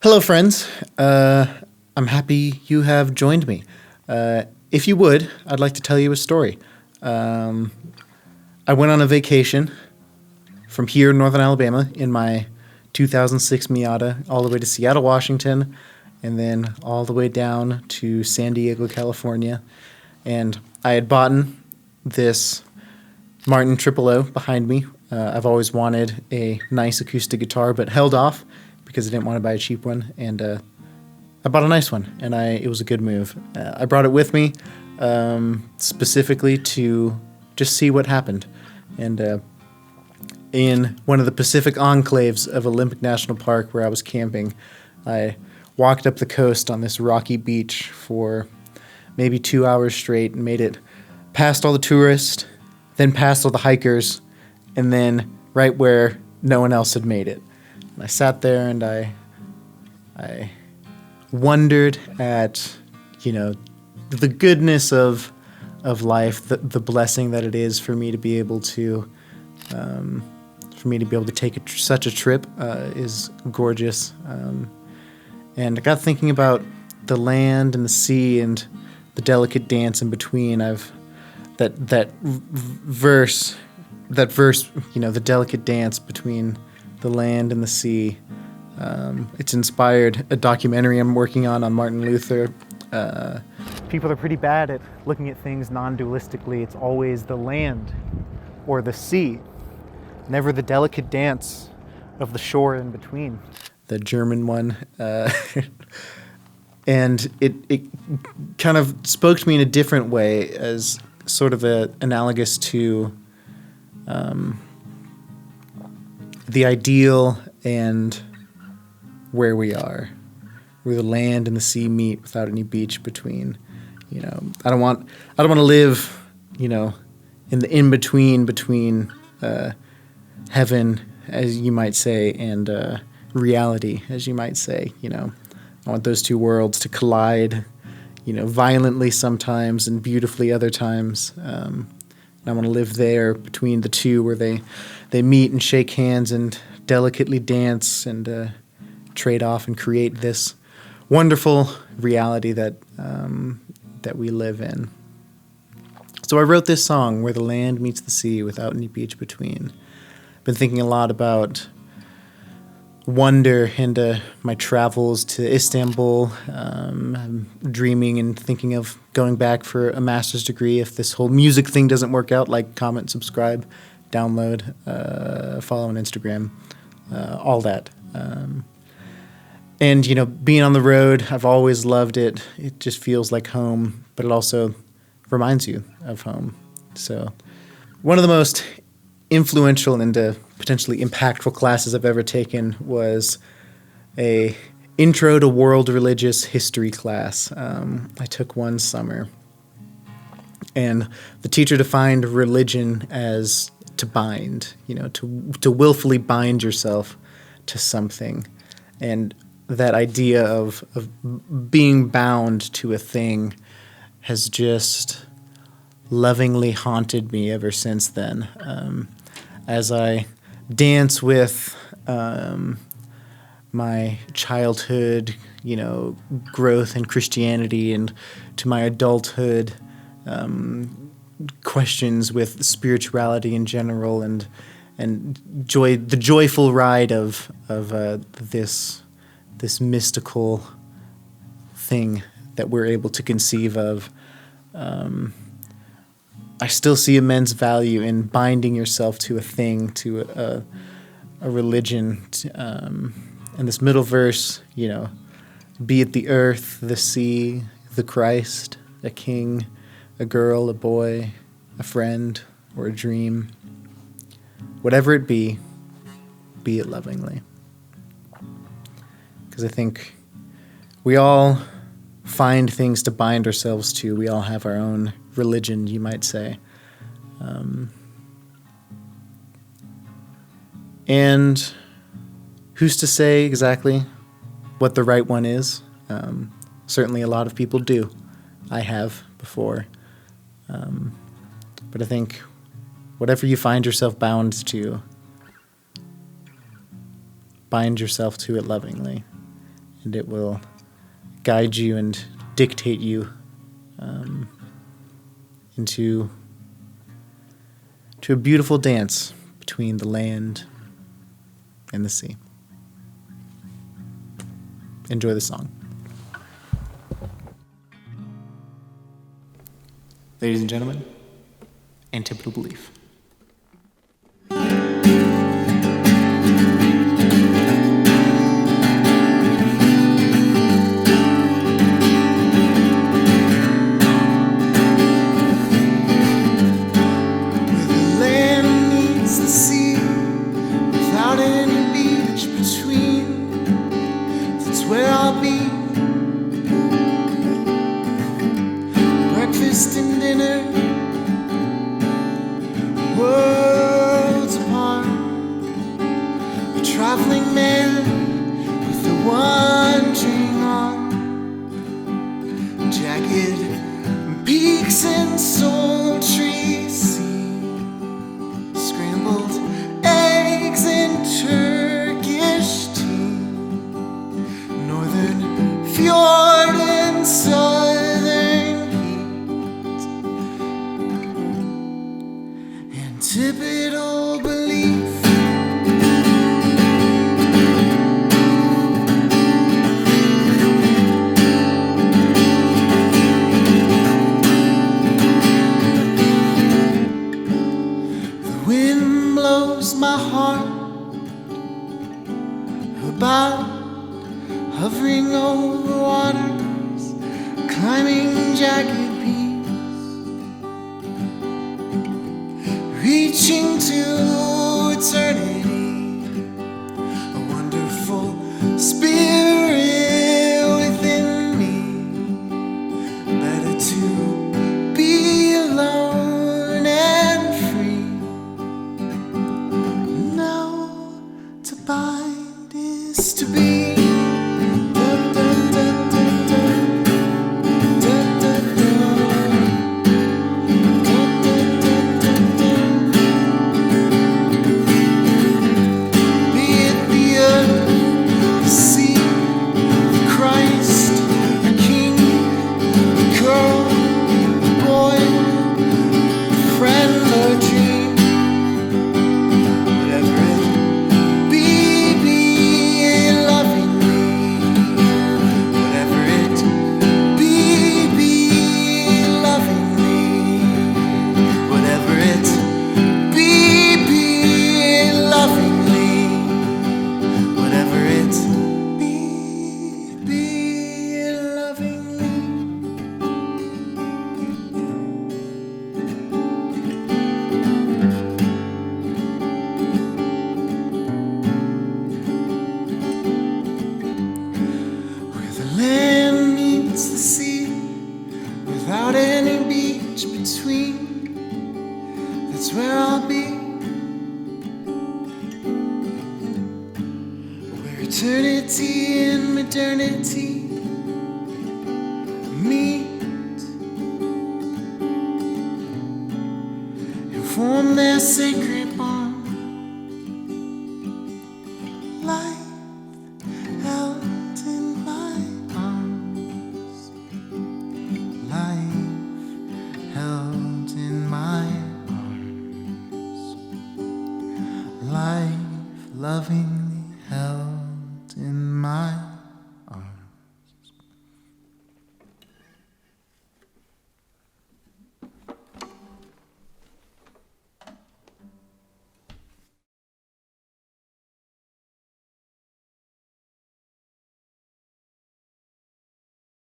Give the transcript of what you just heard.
Hello, friends. I'm happy you have joined me. If you would, I'd like to tell you a story. Um, I went on a vacation from here in northern Alabama in my 2006 Miata all the way to Seattle, Washington, and then all the way down to San Diego, California. And I had bought this Martin Triple O behind me. I've always wanted a nice acoustic guitar, but held off because I didn't want to buy a cheap one. And I bought a nice one, and it was a good move. I brought it with me specifically to just see what happened. And in one of the Pacific enclaves of Olympic National Park where I was camping, I walked up the coast on this rocky beach for maybe 2 hours straight and made it past all the tourists, then past all the hikers, and then right where no one else had made it. And I sat there and I wondered at, the goodness of life, the blessing that it is for me to be able to take such a trip is gorgeous. And I got thinking about the land and the sea and the delicate dance in between. That verse, the delicate dance between the land and the sea. It's inspired a documentary I'm working on Martin Luther. People are pretty bad at looking at things non-dualistically. It's always the land or the sea, never the delicate dance of the shore in between. The German one. And it kind of spoke to me in a different way as sort of analogous to the ideal and where we are, where the land and the sea meet without any beach between. I don't want to live, in the in between heaven, as you might say, and reality, as you might say. I want those two worlds to collide, violently sometimes and beautifully other times. And I want to live there between the two, where they meet and shake hands and delicately dance and trade off and create this wonderful reality that we live in. So I wrote this song, Where the Land Meets the Sea Without Any Beach Between. Been thinking a lot about wonder and my travels to Istanbul. I'm dreaming and thinking of going back for a master's degree if this whole music thing doesn't work out. Like, comment, subscribe, download, follow on Instagram, all that. And, being on the road, I've always loved it. It just feels like home, but it also reminds you of home. So one of the most influential and potentially impactful classes I've ever taken was a Intro to World Religious History class. I took one summer, and the teacher defined religion as to bind, to willfully bind yourself to something. And that idea of being bound to a thing has just lovingly haunted me ever since then. As I dance with my childhood, growth in Christianity, and to my adulthood, questions with spirituality in general, and the joyful ride of this mystical thing that we're able to conceive of. I still see immense value in binding yourself to a thing, to a religion. And this middle verse, be it the earth, the sea, the Christ, a king, a girl, a boy, a friend, or a dream. Whatever it be it lovingly. Because I think we all find things to bind ourselves to. We all have our own religion, you might say. And who's to say exactly what the right one is? Certainly a lot of people do. I have before. But I think whatever you find yourself bound to, bind yourself to it lovingly. and it will guide you and dictate you into a beautiful dance between the land and the sea. Enjoy the song. Ladies and gentlemen, Antipodal Belief. Where I'll be. Breakfast and dinner, worlds apart. A traveling man with a wandering heart. Jagged peaks and sultry sea. Scrambled eggs and Turkish tea. Northern fjord and southern heat. Antipodal belief. The wind blows my heart about, hovering over waters, climbing jagged peaks, reaching to eternity. A wonderful spirit within me. Better to be alone and free. Now to bind is to be. Without any beach between, that's where I'll be. Where eternity and modernity meet and form their sacred